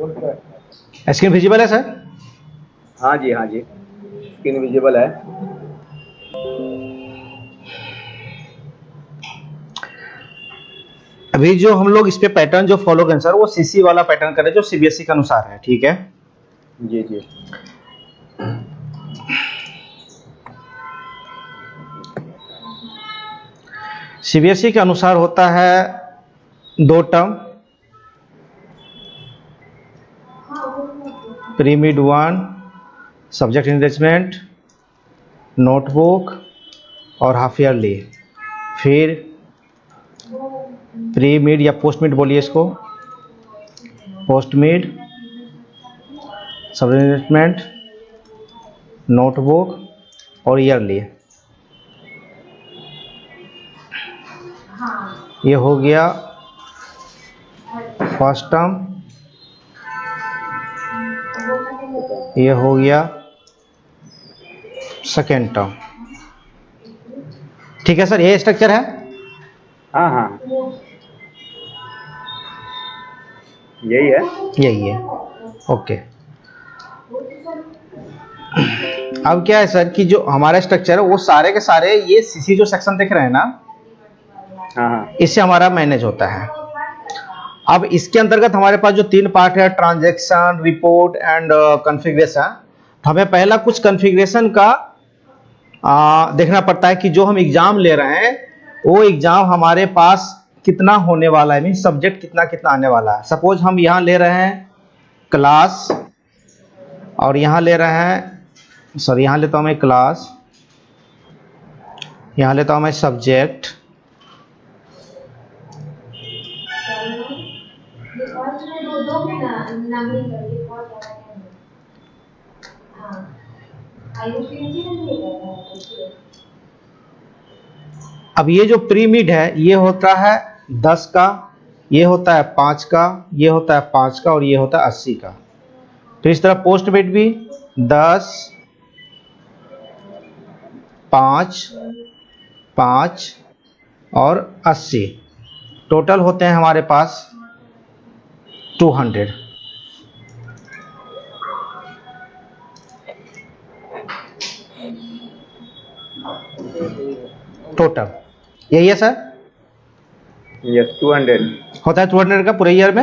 Screen visible है sir? हाँ जी, हाँ जी, स्क्रीन विजिबल है। अभी जो हम लोग इस पे पैटर्न जो फॉलो करें सर, वो सीसी वाला पैटर्न करें जो सीबीएसई के अनुसार है, ठीक है? जी जी। सीबीएसई के अनुसार होता है 2 term, pre mid 1, subject engagement, notebook और हाफ ईयरली। फिर प्री मिड या पोस्ट मिड बोलिए इसको, post mid, subject engagement, notebook और ईयरली। ये हो गया फर्स्ट टर्म, ये हो गया सेकेंड टर्म। ठीक है सर, ये स्ट्रक्चर है। हाँ हाँ, यही है। यही है, ओके। अब क्या है सर कि जो हमारा स्ट्रक्चर है वो सारे के सारे ये सीसी जो सेक्शन देख रहे हैं ना, हाँ हाँ, इससे हमारा मैनेज होता है। अब इसके अंतर्गत हमारे पास जो 3 पार्ट है, ट्रांजैक्शन, रिपोर्ट एंड कॉन्फ़िगरेशन। तो हमें पहला कुछ कॉन्फ़िगरेशन का देखना पड़ता है कि जो हम एग्जाम ले रहे हैं वो एग्जाम हमारे पास कितना होने वाला है, मीन सब्जेक्ट कितना कितना आने वाला है। सपोज हम यहाँ ले रहे हैं क्लास, और यहाँ ले रहे हैं, सॉरी यहाँ लेता हूँ मैं क्लास, यहाँ लेता हूँ मैं सब्जेक्ट, अब ये जो प्री मिड है ये होता है 10 का, ये होता है 5 का, ये होता है 5 का और ये होता है 80 का। तो इस तरह पोस्ट मिड भी 10, 5, 5 और 80, टोटल होते हैं हमारे पास 200। टोटल यही है सर, यस 200 होता है 200 का पूरे ईयर में।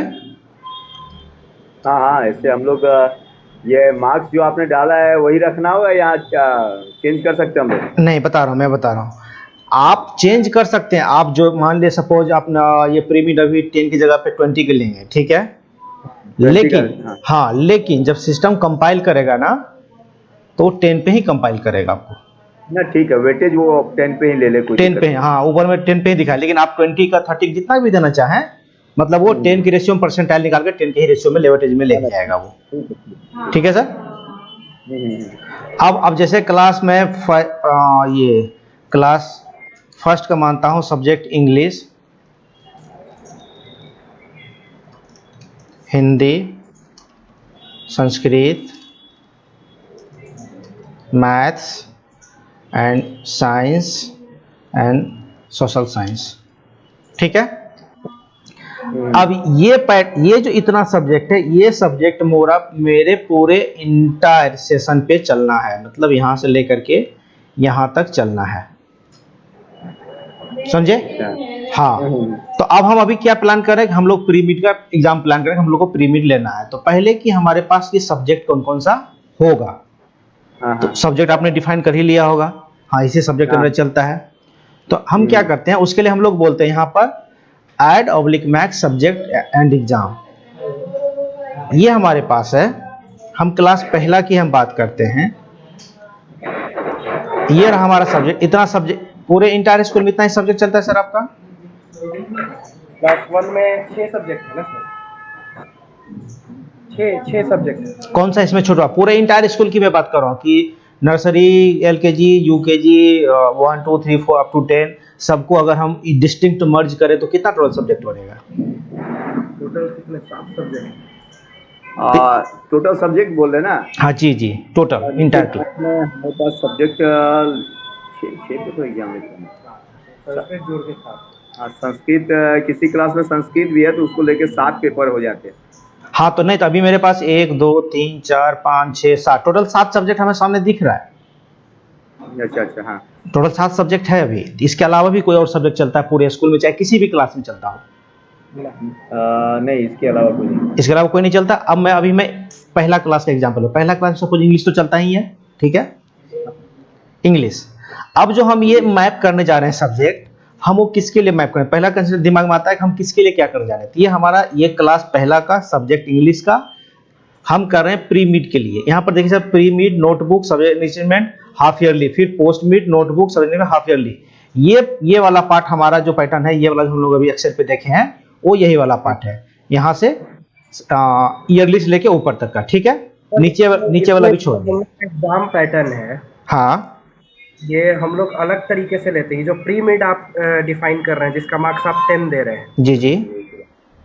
हाँ हाँ, इससे हम लोग ये मार्क्स जो आपने डाला है वही रखना होगा या चेंज कर सकते हैं हम लोग? नहीं, बता रहा हूँ, मैं बता रहा हूँ, आप चेंज कर सकते हैं। आप जो मान ले सपोज आप ये प्री मिड अभी 10 की जगह पे 20 के लेंगे, ठीक है? 20 का, लेकिन हाँ। हाँ, लेकिन जब सिस्टम कंपाइल करेगा ना तो 10 पे ही कंपाइल करेगा आपको। ना ठीक है, वेटेज वो 10 पे ही ले ले, कोई 10 दिक्कत पे, नहीं। हाँ, ऊपर में 10 पे ही दिखा, लेकिन आप 20 का 30 जितना भी देना चाहें, मतलब वो 10 की रेशियो में परसेंटाइल निकाल के 10 के ही रेशियो में लेवेटेज में लेके जाएगा वो। ठीक है, ठीक है। ठीक है सर? अब जैसे क्लास में ये क्लास फर्स्ट का मानता हूँ subject English, Hindi, Sanskrit, maths and science and social science. ठीक है? अब ये जो इतना सब्जेक्ट है, ये सब्जेक्ट मेरे पूरे इंटायर सेशन पे चलना है, मतलब यहां से लेकर के यहां तक चलना है, समझे? हाँ। तो अब हम अभी क्या प्लान कर रहे हैं, हम लोग प्री मिड का एग्जाम प्लान करें, हम लोग को प्री मिड लेना है। तो पहले कि हमारे पास ये सब्जेक्ट कौन कौन सा होगा, तो सब्जेक्ट आपने डिफाइन कर ही लिया होगा, हाँ इसी सब्जेक्ट में चलता है। तो हम क्या करते हैं, उसके लिए हम लोग बोलते हैं यहाँ पर add oblique max subject and exam. ये हमारे पास है, हम क्लास पहला की हम बात करते हैं। ये रहा हमारा सब्जेक्ट, इतना सब्जेक्ट पूरे इंटायर स्कूल में इतना ही सब्जेक्ट चलता है सर आपका। क्लास 1 में 6 सब्जेक्ट है ना सर? 6 सब्जेक्ट। कौन सा इसमें छोटा? पूरे इंटायर स्कूल की मैं बात कर रहा हूँ कि nursery, LKG, UKG, 1 2 3 4 up to 10 सबको अगर हम डिस्टिंक्ट मर्ज करें तो कितना टोटल सब्जेक्ट बनेगा? टोटल कितने? 7 सब्जेक्ट। टोटल सब्जेक्ट बोल रहे ना? हाँ जी जी, टोटल इंटायर टू। हमारे पास सब्जेक्ट 6 पे तो एग्जाम लेते हैं। संस्कृत जोड़ के 7। हाँ, संस्कृत किसी क्लास में संस्कृत भी है तो उसको लेके 7 पेपर हो जाते हैं। हाँ तो नहीं, तो अभी मेरे पास 1 2 3 4 5 6 7 टोटल 7 सब्जेक्ट हमें सामने दिख रहा है। अच्छा अच्छा, हाँ। टोटल 7 सब्जेक्ट है अभी। इसके अलावा भी कोई और सब्जेक्ट चलता है पूरे स्कूल में, चाहे किसी भी क्लास में चलता हो? नहीं, इसके अलावा कोई नहीं। इसके अलावा कोई नहीं चलता। अब मैं पहला क्लास का एग्जांपल है। पहला क्लास सपोज इंग्लिश तो चलता ही है, ठीक है, इंग्लिश। अब जो हम ये मैप करने जा रहे हैं सब्जेक्ट, हम वो किसके लिए मैप करें? पहला कंसेप्ट दिमाग में आता है कि हम किसके लिए क्या करने जा रहे हैं। तो ये हमारा ये क्लास पहला का सब्जेक्ट इंग्लिश का हम कर रहे हैं प्री मिड के लिए। यहाँ पर देखिए sir, pre mid notebook subject arrangement half yearly, फिर post mid notebook subject arrangement half yearly. ये वाला पार्ट हमारा जो पैटर्न है, ये वाला जो हम लोग अभी एक्सेल पे देखे हैं, वो यही वाला पार्ट है, यहाँ से ईयरली से लेके ऊपर तक का, ठीक है। नीचे वाला भी छोड़ दिए। एग्जाम पैटर्न है, हाँ ये हम लोग अलग तरीके से लेते हैं। जो प्री मिड आप डिफाइन कर रहे हैं, जिसका मार्क्स आप 10 दे रहे हैं, जी जी,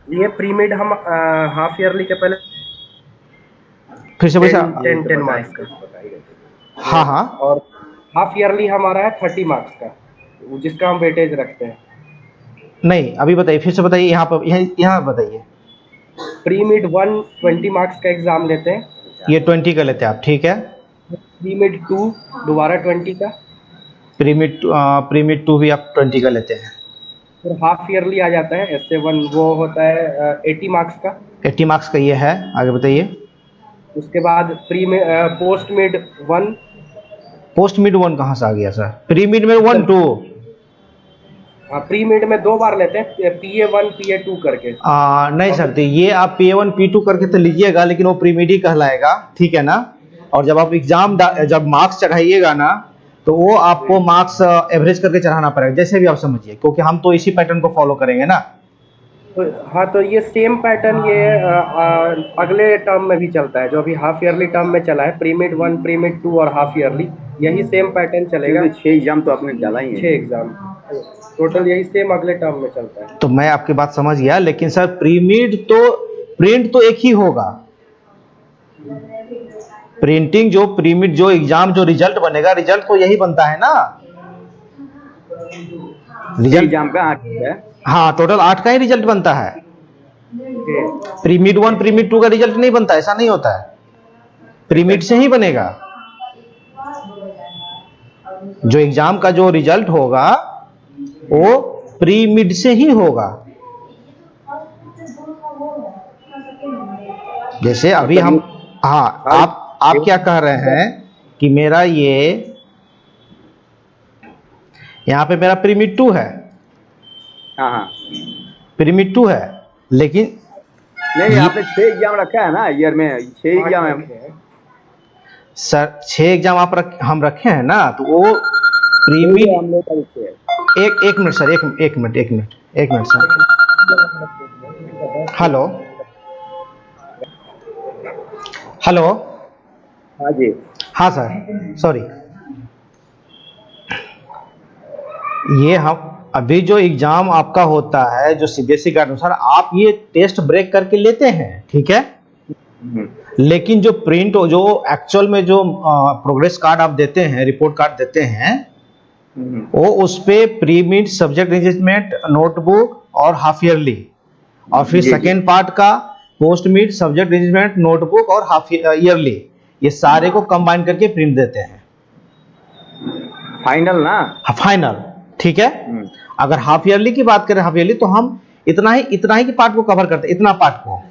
ये प्री मिड हम हाफ ईयरली के पहले फिर से वैसा, 10 मार्क्स का, हाँ हाँ, और हाफ ईयरली हमारा है 30 मार्क्स का, जिसका हम वेटेज रखते हैं। नहीं अभी बताइए, फिर से बताइए, यहाँ पर यहाँ बताइए। प्री मिड 1 20 मार्क्स का एग्जाम लेते हैं, ये 20 का लेते हैं आप, ठीक है। प्री मिड 2 दोबारा 20 का, प्री मिड 2 भी आप 20 का लेते हैं। फिर हाफ ईयरली आ जाता है SA1, वो होता है 80 मार्क्स का। 80 मार्क्स का ये है, आगे बताइए। उसके बाद पोस्ट मिड 1, पोस्ट मिड 1 कहाँ से आ गया सर? प्री मिड में 1 2, प्री मिड में 2 बार लेते हैं, PA1 PA2 करके। नहीं सर, तो ये आप P1 P2 करके तो लीजिएगा, लेकिन वो प्री मिड ही कहलाएगा, ठीक है ना। और जब आप एग्जाम जब मार्क्स चढ़ाइएगा ना, तो वो आपको मार्क्स एवरेज करके चढ़ाना पड़ेगा, जैसे भी आप समझिए, क्योंकि हम तो इसी पैटर्न को फॉलो करेंगे ना। हाँ, तो ये सेम पैटर्न ये अगले टर्म में भी चलता है, जो अभी हाफ ईयरली टर्म में चला है, प्री मिड 1 प्री मिड 2 और हाफ ईयरली, यही सेम पैटर्न चलेगा। 6 एग्जाम तो आपने डाला ही है। 6 एग्जाम टोटल, यही सेम अगले टर्म में चलता है। तो मैं आपकी बात समझ गया, लेकिन सर प्रीमिड तो प्रिंट तो एक ही होगा। प्रिंटिंग जो प्रीमिड जो एग्जाम जो रिजल्ट बनेगा, रिजल्ट तो यही बनता है ना। रिजल्ट एग्जाम का 8 है। हाँ, टोटल 8 का ही रिजल्ट बनता है। प्रीमिड 1 प्रीमिड 2 का रिजल्ट नहीं बनता, ऐसा नहीं होता है, प्रीमिड से ही बनेगा। जो एग्जाम का जो रिजल्ट होगा वो प्री मिड से ही होगा। जैसे अभी हम, हाँ, आप क्या कह रहे हैं कि मेरा ये यहाँ पे मेरा प्री मिड 2 है, हाँ हाँ, प्री मिड 2 है, लेकिन नहीं आपने 6 एग्जाम रखा है ना ईयर में, 6 एग्जाम है सर। 6 एग्जाम हम रखे हैं ना, तो वो प्री मिड, एक मिनट सर, एक मिनट सर। हेलो, हाँ जी, हाँ सर, सॉरी। ये हम अभी जो एग्जाम आपका होता है, जो CBSE के अनुसार आप ये टेस्ट ब्रेक करके लेते हैं, ठीक है। लेकिन जो प्रिंट, जो एक्चुअल में जो प्रोग्रेस कार्ड आप देते हैं, रिपोर्ट कार्ड देते हैं, वो उस पे pre mid subject arrangement notebook और हाफ ईयरली, और फिर सेकेंड पार्ट का post mid subject arrangement notebook और हाफ ईयरली, ये सारे को कंबाइन करके प्रिंट देते हैं, फाइनल ना, फाइनल, ठीक है। अगर हाफ ईयरली की बात करें, हाफ ईयरली तो हम इतना ही की पार्ट को कवर करते हैं, इतना पार्ट को।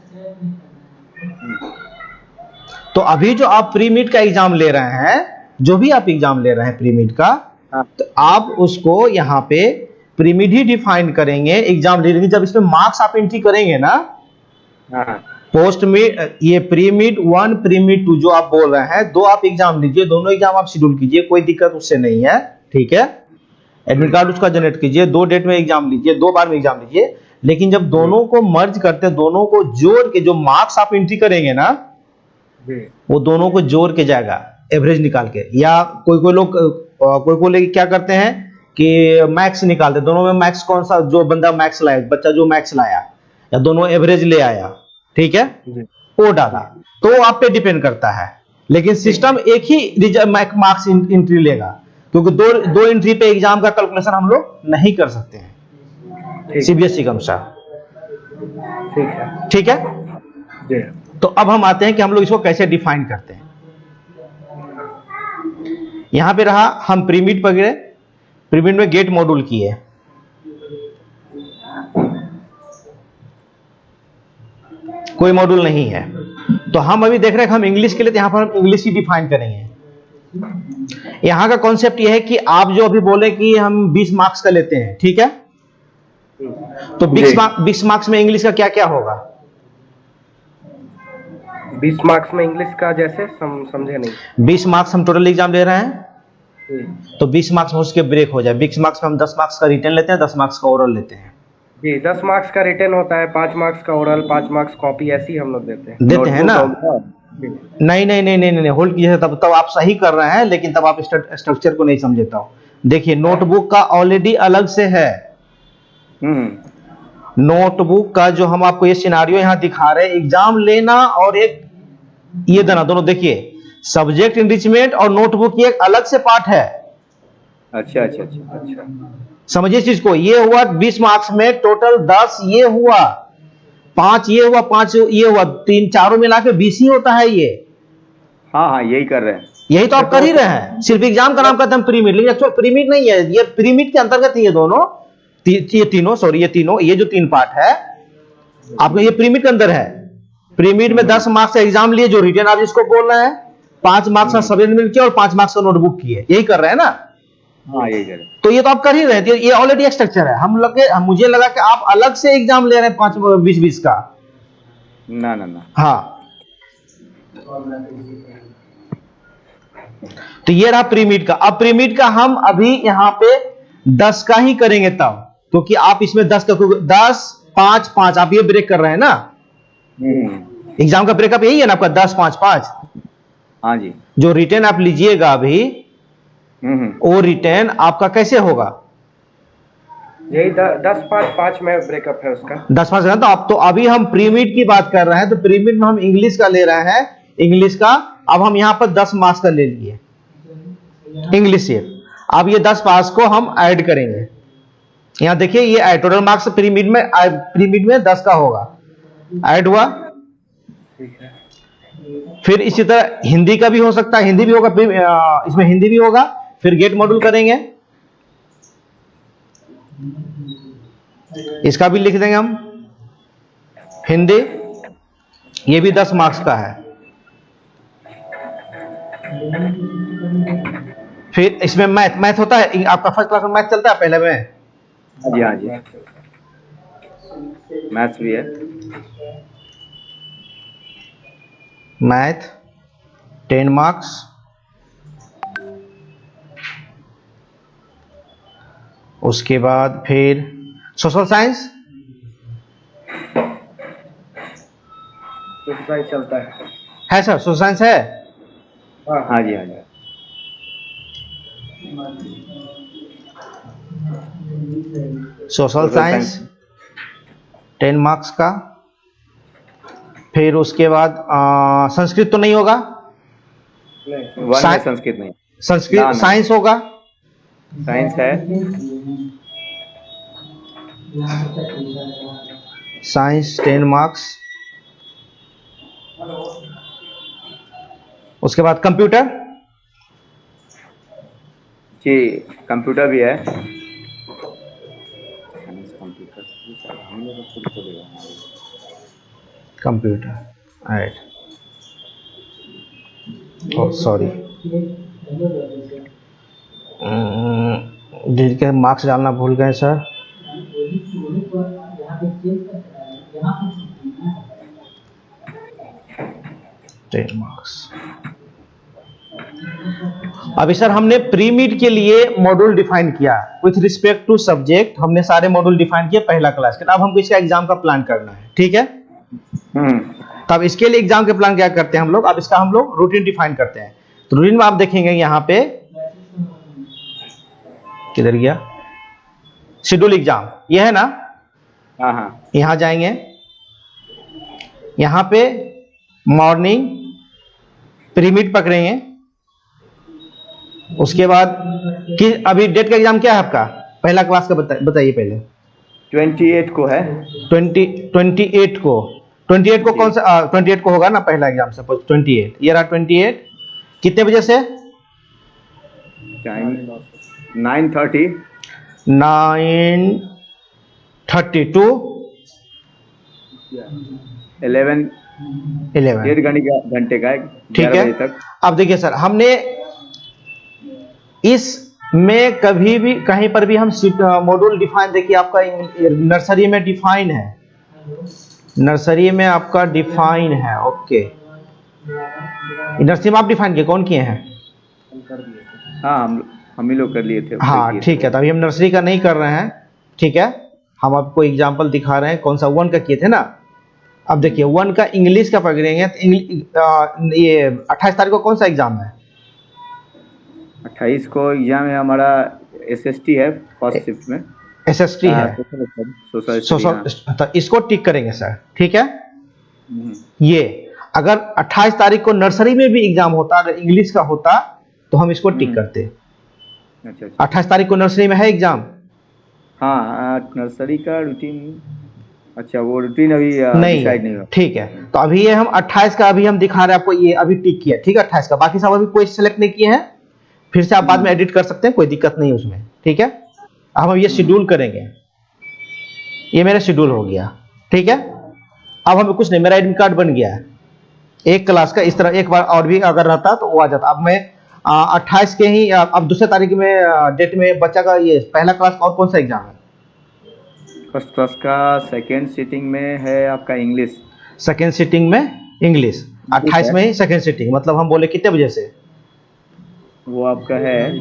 तो अभी जो आप प्री मिड का एग्जाम ले रहे हैं, जो भी आप एग्जाम ले रहे हैं प्री मिड का, तो आप उसको यहाँ पे प्री मिड ही डिफाइन करेंगे एग्जाम लेने। जब इसमें मार्क्स आप एंट्री करेंगे ना, पोस्ट मिड, ये प्री मिड 1 प्री मिड 2 जो आप बोल रहे हैं, 2 आप एग्जाम लीजिए, दोनों एग्जाम आप शेड्यूल कीजिए, कोई दिक्कत उससे नहीं है, ठीक है। एडमिट कार्ड उसका जनरेट कीजिए, 2 डेट में एग्जाम लीजिए, 2 बार में एग्जाम लीजिए। लेकिन जब दोनों को मर्ज करते हैं, दोनों को जोड़ के जो मार्क्स आप एंट्री करेंगे ना, वो दोनों को जोड़ के जाएगा एवरेज निकाल के। या कोई लोग क्या करते हैं कि मैक्स निकालते, दोनों में मैक्स कौन सा, जो बंदा मैक्स लाया, बच्चा जो मैक्स लाया, या दोनों एवरेज ले आया, ठीक है, वो डाला। तो आप पे डिपेंड करता है, लेकिन सिस्टम एक ही मार्क्स एंट्री लेगा, क्योंकि दो एंट्री पे एग्जाम का कैलकुलेशन हम लोग नहीं कर सकते हैं CBSE के अनुसार, ठीक है। जी तो अब हम आते हैं कि हम लोग इसको कैसे डिफाइन करते हैं। यहां पे रहा, हम प्रीमिट पकड़े, प्रीमिट में गेट मॉड्यूल किए, कोई मॉड्यूल नहीं है। तो हम अभी देख रहे हैं कि हम इंग्लिश के लिए, तो यहां पर हम इंग्लिश ही डिफाइन करेंगे। यहां का कॉन्सेप्ट यह है कि आप जो अभी बोले कि हम 20 मार्क्स का लेते हैं, ठीक है, तो 20 मार्क्स में इंग्लिश का क्या क्या होगा? 20 मार्क्स में इंग्लिश का जैसे समझे नहीं। 20 मार्क्स हम टोटल एग्जाम ले रहे हैं, तो 20 मार्क्स में उसके ब्रेक हो जाए। 20 मार्क्स में हम 10 मार्क्स का रिटर्न लेते हैं, 10 मार्क्स का ओरल लेते हैं। जी 10 मार्क्स का रिटर्न होता है, 5 मार्क्स का ओरल, 5 मार्क्स कॉपी, ऐसी ही हम लोग देते हैं। देते हैं ना? जी। नहीं नहीं नहीं नहीं नहीं, होल्ड कीजिए, तब आप सही कर रहे हैं, लेकिन तब आप स्ट्रक्चर को नहीं समझेता हो। देखिए, नोटबुक का ऑलरेडी अलग से है। नोटबुक का जो हम आपको ये सिनारियो यहां दिखा रहे हैं, एग्जाम लेना और एक ये देना, दोनों देखिए, सब्जेक्ट इनरिचमेंट और नोटबुक ये एक अलग से पार्ट है। अच्छा अच्छा अच्छा अच्छा। समझिए इस चीज को। ये हुआ 20 मार्क्स में टोटल 10, ये हुआ 5, ये हुआ 5, ये हुआ 3, चारों मिला के 20 ही होता है ये। हाँ हाँ, यही कर रहे हैं। यही तो आप कर ही रहे हैं, सिर्फ एग्जाम का नाम कहते हैं प्रीमिट, लेकिन एक्चुअल प्रीमिट नहीं है ये। प्रीमिट के अंतर्गत ये दोनों, ये तीनों, सॉरी ये तीनों, ये जो 3 पार्ट है आपका, ये प्रीमिट के अंदर है। प्रीमिट में 10 मार्क्स का एग्जाम लिए, जो रिटर्न आप जिसको बोल रहे हैं, 5 मार्क्स का सब्जेक्ट किया और 5 मार्क्स का नोटबुक किए, यही कर रहे हैं ना? हाँ, यही कर रहे हैं। तो ये तो आप कर ही रहे थे, ये ऑलरेडी एक स्ट्रक्चर है। मुझे लगा कि आप अलग से एग्जाम ले रहे हैं 20-20 का। ना ना ना। हाँ, तो ये रहा प्रीमिट का। अब प्रीमिट का हम अभी यहां पे 10 का ही करेंगे तब, क्योंकि आप इसमें 10 का 10, 5, 5 आप ये ब्रेक कर रहे हैं ना। एग्जाम का ब्रेकअप यही है ना आपका, 10, 5, 5। हाँ जी। जो रिटर्न आप लीजिएगा अभी, वो रिटर्न आपका कैसे होगा? यही 10 5 5 में ब्रेकअप है उसका। 10 5 तो आप, तो अभी हम प्रीमिट की बात कर रहे हैं, तो प्रीमिट में हम इंग्लिश का ले रहे हैं, इंग्लिश का। अब हम यहां पर 10 मार्क्स का ले लिए इंग्लिश से। अब ये 10 मार्क्स को हम ऐड करेंगे। यहां देखिए, ये टोटल मार्क्स प्रीमिट में 10 का होगा, ऐड हुआ। ठीक है। फिर इसी तरह हिंदी का भी हो सकता है, हिंदी भी होगा, इसमें हिंदी भी होगा। फिर गेट मॉड्यूल करेंगे, इसका भी लिख देंगे हम हिंदी, ये भी 10 मार्क्स का है। फिर इसमें मैथ होता है, आपका फर्स्ट क्लास में मैथ चलता है पहले में। जी हाँ जी, मैथ्स भी है। Math 10 marks. उसके बाद फिर सोशल साइंस, सोशल साइंस चलता है सर, सोशल साइंस है। हाँ जी हाँ जी। सोशल साइंस 10 मार्क्स का। फिर उसके बाद संस्कृत तो नहीं होगा, नहीं। वन में संस्कृत नहीं। संस्कृत साइंस होगा, साइंस है। Science 10 marks. उसके बाद कंप्यूटर, जी कंप्यूटर भी है। Computer add, oh sorry, digit के मार्क्स डालना भूल गए सर। 10 मार्क्स। अभी सर हमने प्रीमिड के लिए मॉड्यूल डिफाइन किया विथ रिस्पेक्ट टू सब्जेक्ट, हमने सारे मॉड्यूल डिफाइन किए पहला क्लास के। अब हमको इसका एग्जाम का प्लान करना है, ठीक है। तब इसके लिए एग्जाम के प्लान क्या करते हैं हम लोग, अब इसका हम लोग रूटीन डिफाइन करते हैं। तो रूटीन में आप देखेंगे यहां पे, किधर गया, शेड्यूल एग्जाम, ये है ना। हाँ हाँ। यहां जाएंगे, यहां पे मॉर्निंग प्रीमिड पकड़ेंगे। उसके बाद कि अभी डेट का एग्जाम क्या है आपका, पहला क्लास का बताइए पहले। 28 को है। 28 को 28 को कौन सा 28 को होगा ना पहला एग्जाम, सपोज 28, ये रहा 28, कितने बजे से? Time 9:30 9:30 to 11 11। 1.5 घंटे का है, ठीक 11 है। बजे तक। अब देखिए सर, हमने इसमें कभी भी कहीं पर भी हम मॉड्यूल डिफाइन, देखिए आपका नर्सरी में डिफाइन है, नर्सरी में आपका डिफाइन है। ओके, नर्सरी में आप डिफाइन किए, कौन किए हैं? हाँ, हम ही लोग कर लिए थे, हाँ किए ठीक थे। है, तो अभी हम नर्सरी का नहीं कर रहे हैं। ठीक है, हम आपको एग्जांपल दिखा रहे हैं, कौन सा 1 का किए थे ना। अब देखिए 1 का इंग्लिश का पकड़ेंगे तो ये 28 तारीख को कौन सा एग्जाम है? 28 को एग्जाम है हमारा, SST है फर्स्ट शिफ्ट में। SST है, सोशल स्टडी, हाँ। तो इसको टिक करेंगे सर। ठीक है, हम्म, ये अगर 28 तारीख को नर्सरी में भी एग्जाम होता, अगर इंग्लिश का होता तो हम इसको टिक करते। अच्छा अच्छा। 28 तारीख को नर्सरी में है एग्जाम? हाँ, नर्सरी का रूटीन, अच्छा वो रूटीन अभी नहीं डिसाइड है। नहीं हुआ। ठीक है, तो अभी ये हम 28 का अभी हम दिखा रहे हैं आपको, ये अभी टिक किया। ठीक है, 28 का, बाकी सब अभी कोई सिलेक्ट नहीं किए हैं, फिर से आप बाद में एडिट कर सकते हैं, कोई दिक्कत नहीं उसमें। ठीक है, अब हम ये शेड्यूल करेंगे, ये मेरा शेड्यूल हो गया। ठीक है, अब हमें कुछ नहीं, मेरा एडमिट कार्ड बन गया है एक क्लास का। इस तरह एक बार और भी अगर रहता तो वो आ जाता। अब मैं 28 के ही अब दूसरे तारीख में डेट में बच्चा का ये पहला क्लास का और कौन सा एग्जाम है? फर्स्ट क्लास का सेकेंड सीटिंग में है आपका इंग्लिश। सेकेंड सीटिंग में इंग्लिश, 28 में ही सेकेंड सीटिंग, मतलब हम बोले कितने बजे से? वो आपका है,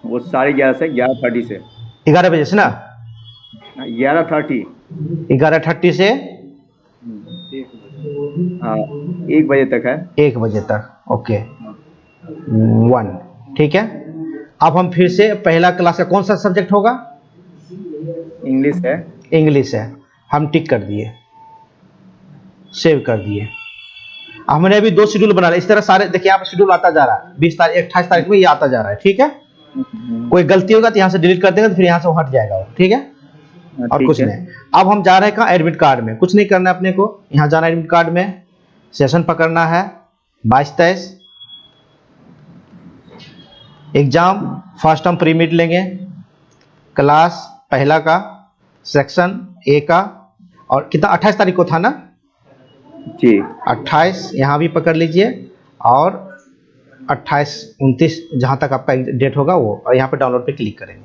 वो 11:30 से 11:30 से 11 बजे से ना, 11:30, 11:30 से हाँ 1 बजे तक है। 1 बजे तक। ओके 1। ठीक है, अब हम फिर से पहला क्लास का कौन सा सब्जेक्ट होगा? इंग्लिश है। इंग्लिश है, हम टिक कर दिए, सेव कर दिए। हमने अभी 2 शेड्यूल बना लिया। इस तरह सारे देखिए यहाँ पर शेड्यूल आता जा रहा है, 20 तारीख 28 तारीख में ये आता जा रहा है। ठीक है, कोई गलती होगा तो यहाँ से डिलीट कर देंगे, तो फिर यहाँ से हट जाएगा वो। ठीक है, और ठीक कुछ है। नहीं। अब हम जा रहे हैं कहाँ? एडमिट कार्ड में। कुछ नहीं करना है अपने को, यहाँ जाना है एडमिट कार्ड में, सेशन पकड़ना है 22-23, exam first term pre mid लेंगे, क्लास पहला का, सेक्शन ए का, और कितना 28 तारीख को था ना जी, 28, यहाँ भी पकड़ लीजिए, और 28-29 जहाँ तक आपका डेट होगा वो, और यहाँ पे डाउनलोड पे क्लिक करेंगे।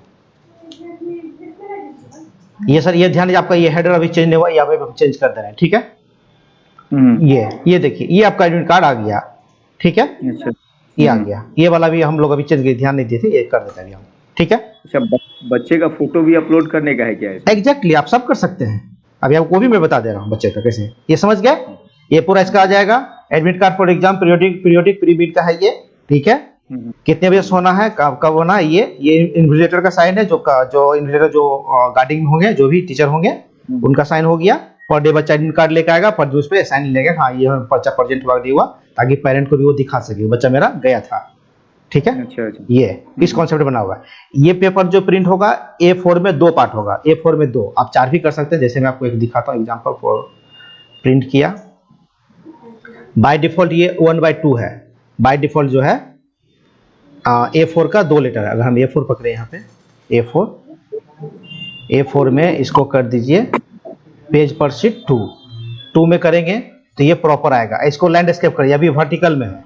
ये सर, ये ध्यान दीजिए, आपका ये हेडर अभी चेंज नहीं हुआ, यहाँ पे हम चेंज कर दे रहे हैं। ठीक है, ये देखिए, ये आपका एडमिट कार्ड आ गया। ठीक है, अच्छा, ये आ गया, ये वाला भी हम लोग अभी चेंज किए, ध्यान नहीं दिए थे, ये कर देते हैं हम। ठीक है, अच्छा बच्चे का फोटो भी अपलोड करने का है क्या इसमें? एग्जैक्टली आप सब कर सकते हैं। अभी आपको भी मैं बता दे रहा हूँ बच्चे का कैसे, ये समझ गए? ये पूरा इसका आ जाएगा, admit card for exam periodic pre बीट का है ये। ठीक है, कितने बजे सोना है, कब कब होना है, ये इन्विजिलेटर का साइन है, जो इन्विजिलेटर जो गार्डिंग में होंगे, जो भी टीचर होंगे उनका साइन हो गया। पर डे बच्चा एडमिट कार्ड लेकर आएगा, पर उस पर साइन लेगा, हाँ ये पर्चा प्रेजेंट हुआ, ताकि पेरेंट को भी वो दिखा सके बच्चा मेरा गया था। ठीक है, अच्छा अच्छा, ये इस कॉन्सेप्ट बना हुआ है। ये पेपर जो प्रिंट होगा A4 में 2 पार्ट होगा, A4 में 2, आप 4 भी कर सकते हैं, जैसे मैं आपको एक दिखाता हूँ एग्जांपल फॉर प्रिंट किया। बाय डिफॉल्ट ये 1/2 है, बाय डिफॉल्ट जो है A4 का 2 लेटर है। अगर हम A4 पकड़े यहाँ पे A4 में इसको कर दीजिए पेज पर शीट 2 में करेंगे तो ये प्रॉपर आएगा। इसको लैंडस्केप करिए, अभी वर्टिकल में है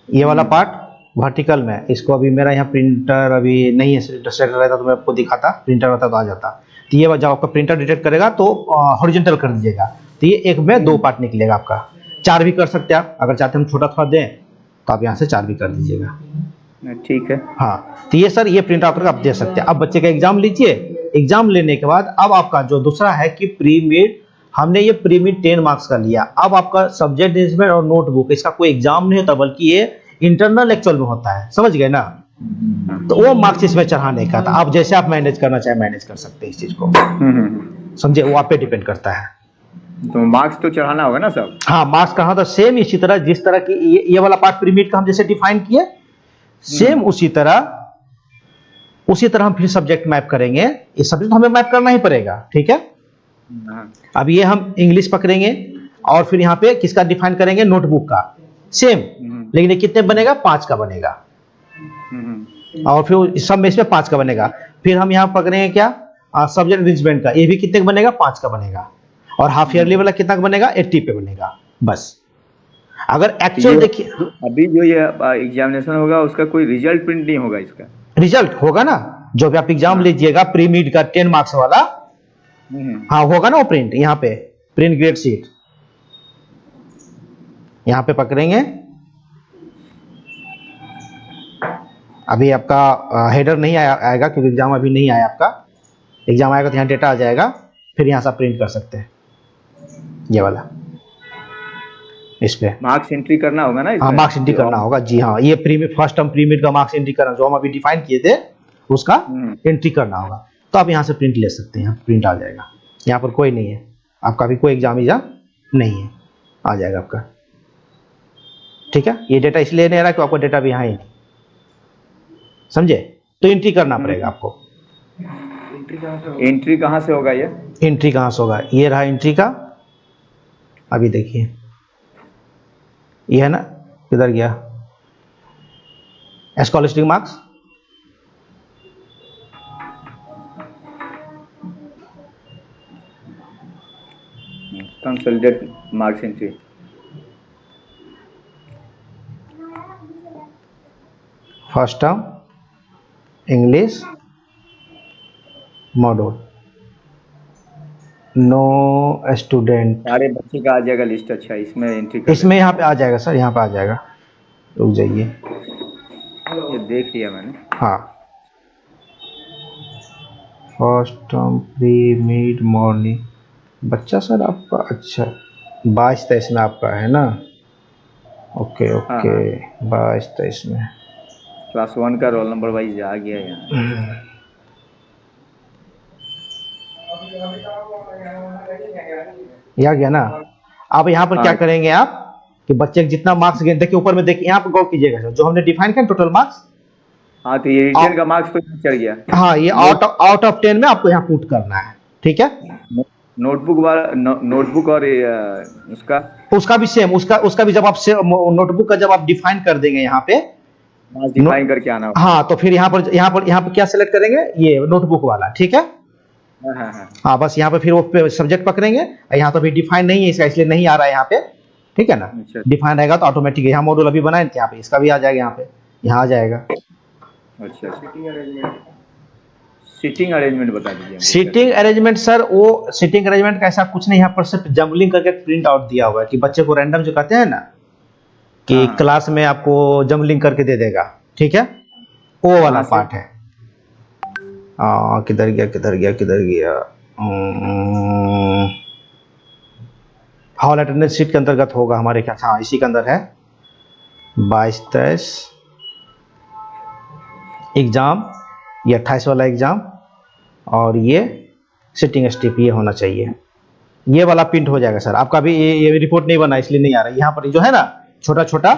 ये वाला पार्ट, वर्टिकल में। इसको अभी मेरा यहाँ प्रिंटर अभी नहीं है, सिलेक्ट रहता तो मैं आपको दिखाता, प्रिंटर रहता तो आ जाता। तो ये जब आपका प्रिंटर डिटेक्ट करेगा तो हॉरिजॉन्टल कर दीजिएगा, तो ये एक में 2 पार्ट निकलेगा आपका। 4 भी कर सकते हैं आप, अगर चाहते हैं हम छोटा थोड़ा दें तो आप यहाँ से 4 भी कर दीजिएगा। ठीक है। हाँ, तो ये सर, ये प्रिंट आउट करके आप दे सकते हैं। अब बच्चे का एग्जाम लीजिए, एग्जाम लेने के बाद अब आपका जो दूसरा है कि प्री मिड, हमने ये प्री मिड 10 मार्क्स का लिया। अब आपका सब्जेक्ट मैनेजमेंट और नोटबुक, इसका कोई एग्जाम नहीं होता, बल्कि ये इंटरनल एक्चुअल में होता है, समझ गए ना? तो वो मार्क्स इसमें चढ़ाने का था। आप जैसे आप मैनेज करना चाहे मैनेज कर सकते हैं इस चीज को, समझे? वो आप पे डिपेंड करता है। तो मार्क्स तो चढ़ाना होगा ना सब? हाँ, मार्क्स कहा तो सेम इसी तरह, जिस तरह की ये वाला पार्ट प्री मिड का हम जैसे डिफाइन किए, सेम उसी तरह हम फिर सब्जेक्ट मैप करेंगे। इस सब्जेक्ट हमें मैप करना ही पड़ेगा। ठीक है, हाँ अब ये हम इंग्लिश पकड़ेंगे और फिर यहाँ पे किसका डिफाइन करेंगे, नोटबुक का, सेम, लेकिन ये कितने बनेगा, 5 का बनेगा, और फिर सब में इसमें 5 का बनेगा। फिर हम यहाँ पकड़ेंगे क्या, सब्जेक्ट अरेंजमेंट का, ये भी कितने का बनेगा, 5 का बनेगा, और हाफ ईयरली वाला कितना का बनेगा, 80 पे बनेगा बस। अगर तो एक्चुअल ये देखिए, अभी जो ये एग्जामिनेशन होगा उसका कोई रिजल्ट प्रिंट नहीं होगा इसका? रिजल्ट होगा ना, जो भी आप एग्जाम हाँ। लीजिएगा प्री मीड का 10 मार्क्स वाला, हाँ होगा ना वो प्रिंट, यहाँ पे प्रिंट ग्रेड शीट, यहाँ पे पकड़ेंगे। अभी आपका हेडर नहीं आएगा क्योंकि एग्जाम अभी नहीं आया आपका, एग्जाम आएगा तो यहाँ डेटा आ जाएगा, फिर यहाँ से आप प्रिंट कर सकते हैं ये वाला, इस पे मार्क्स एंट्री करना होगा ना हाँ इसमें? मार्क्स एंट्री करना होगा जी, हाँ ये प्रीमियड फर्स्ट टर्म प्रीमियड का मार्क्स एंट्री करना, जो हम अभी डिफाइन किए थे उसका एंट्री करना होगा। तो आप यहाँ से प्रिंट ले सकते हैं, प्रिंट आ जाएगा, यहाँ पर कोई नहीं है आपका, अभी कोई एग्जाम नहीं है, आ जाएगा आपका, ठीक है। ये डेटा इसलिए नहीं आ रहा कि आपका डेटा भी यहाँ ही नहीं, समझे, तो एंट्री करना पड़ेगा आपको। एंट्री कहाँ से होगा ये? एंट्री कहाँ से होगा, ये रहा एंट्री का, अभी देखिए ये है ना, किधर गया, scholarship marks, consolidate marks entry. First term English module, no student, सारे बच्चे का आ जाएगा लिस्ट। अच्छा, इसमें एंट्री कर इसमें यहाँ पे आ जाएगा सर, यहाँ पे आ जाएगा, रुक जाइए, ये देख लिया मैंने। हाँ first term pre mid morning, बच्चा सर आपका, अच्छा 22-23 में आपका है ना, ओके ओके, 22-23 में क्लास 1 का रोल नंबर वाइज आ गया यहाँ। ये आ गया ना। अब यहाँ पर क्या करेंगे आप कि बच्चे के जितना मार्क्स गए, देखिए ऊपर में देखिए, यहाँ पर गौर कीजिएगा जो हमने डिफाइन किया टोटल मार्क्स, हाँ तो ये रिटर्न का मार्क्स तो यहाँ चढ़ गया। हाँ ये आउट ऑफ 10 में आपको यहाँ पुट करना है, ठीक है। नोटबुक वाला नोटबुक और उसका भी सेम, उसका भी जब आप नोटबुक का जब आप डिफाइन कर देंगे यहाँ पे, डिफाइन करके आना होगा। हाँ तो फिर यहाँ पर क्या सेलेक्ट करेंगे, ये नोटबुक वाला, ठीक है। हाँ बस यहाँ पे फिर वो सब्जेक्ट पकड़ेंगे, यहाँ तो अभी डिफाइन नहीं है इसका, इसलिए नहीं आ रहा है यहाँ पे, ठीक है ना। अच्छा। डिफाइन रहेगा तो ऑटोमेटिक, यहाँ मॉड्यूल अभी बनाए थे यहाँ पे, इसका भी आ जाएगा, यहाँ पे यहाँ आ जाएगा। अच्छा, सीटिंग अरेंजमेंट बता दीजिए। सीटिंग अरेंजमेंट सर, वो सीटिंग अरेंजमेंट का ऐसा कुछ नहीं, यहाँ पर सिर्फ जम्बलिंग करके प्रिंट आउट दिया हुआ है कि बच्चे को रैंडम जो कहते हैं ना कि क्लास में आपको जम्बलिंग करके दे देगा, ठीक है, वो वाला पार्ट है। किधर गया हॉल अटेंडेंस शीट के अंतर्गत होगा हमारे क्या, हाँ इसी के अंदर है, 22-23 एग्जाम, ये 28 वाला एग्जाम, और ये सिटिंग स्टिप ये होना चाहिए, ये वाला प्रिंट हो जाएगा सर आपका भी। ये रिपोर्ट नहीं बना इसलिए नहीं आ रहा है, यहाँ पर जो है ना छोटा छोटा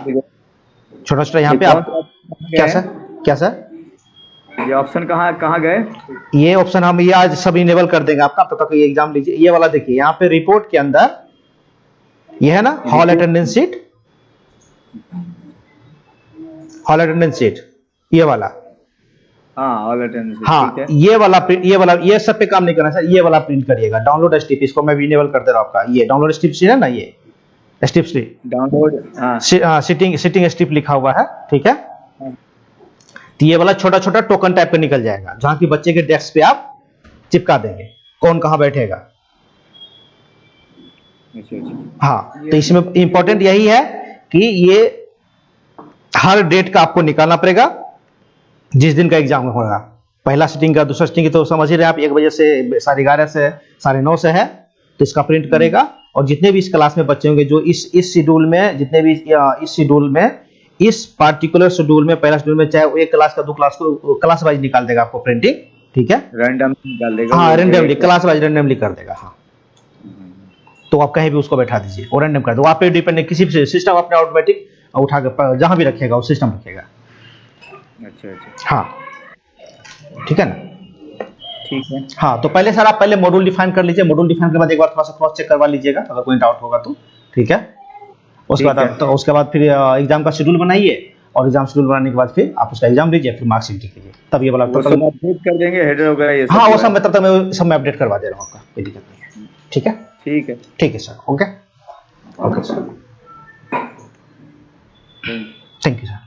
यहाँ पे आप क्या सर ये ऑप्शन कहाँ गए? ये ऑप्शन हम ये आज सब इनेबल कर देंगे आपका, तब तक ये एग्जाम लीजिए। ये वाला देखिए यहाँ पे रिपोर्ट के अंदर ये है ना हॉल अटेंडेंस शीट, ये वाला, हॉल अटेंडेंस, हाँ ठीक है। ये वाला ये सब पे काम नहीं करना सर, ये वाला प्रिंट करिएगा, डाउनलोड स्टिप, इसको मैं भी इनेबल कर दे रहा हूँ आपका, ये डाउनलोड स्टिप है ना, ये स्टिप डाउनलोड सिटिंग स्टिप लिखा हुआ है, ठीक है। तो ये वाला छोटा छोटा टोकन टाइप का निकल जाएगा, जहां की बच्चे के डेस्क पे आप चिपका देंगे, कौन कहां बैठेगा। हाँ तो इसमें इंपॉर्टेंट यही है कि ये हर डेट का आपको निकालना पड़ेगा, जिस दिन का एग्जाम होगा, पहला सिटिंग का, दूसरा सिटिंग की तो समझ ही रहे आप, 1 बजे से 11:30 से 9:30 से है, तो इसका प्रिंट करेगा। और जितने भी इस क्लास में बच्चे होंगे जो इस शेड्यूल में, जितने भी इस शेड्यूल में, इस पार्टिकुलर शेड्यूल में, पहला शेड्यूल में, चाहे वो एक क्लास का 2 क्लास को क्लास वाइज निकाल देगा आपको प्रिंटिंग, ठीक है, रैंडम निकाल देगा। हाँ रैंडमली क्लास वाइज रैंडमली कर देगा, हाँ। तो आप कहीं भी उसको बैठा दीजिए और रैंडम कर दो, आप पे डिपेंड, किसी भी सिस्टम अपने ऑटोमेटिक उठा के जहां भी रखेगा वो सिस्टम रखेगा। अच्छा, हाँ ठीक है ना। ठीक है। हाँ, तो पहले सर आप पहले मॉड्यूल डिफाइन कर लीजिए, मॉड्यूल डिफाइन के बाद एक बार थोड़ा सा क्रॉस चेक करवा लीजिएगा अगर कोई डाउट होगा तो, ठीक है। उसके ठीक बाद है। आप, तो उसके बाद फिर एग्जाम का शेड्यूल बनाइए, और एग्जाम शेड्यूल बनाने के बाद फिर आप उसका एग्जाम दीजिए, फिर मार्क्सिट लीजिए, तब ये वाला वो तब सब तक। अपडेट कर देंगे हेडर वगैरह ये सब हाँ, वो जो सब है। मैं तब तक मैं सब मैं अपडेट करवा दे रहा हूँ आपका, कोई दिक्कत नहीं है, ठीक है। ठीक है। ठीक है sir, okay okay sir, thank you. Thank you sir.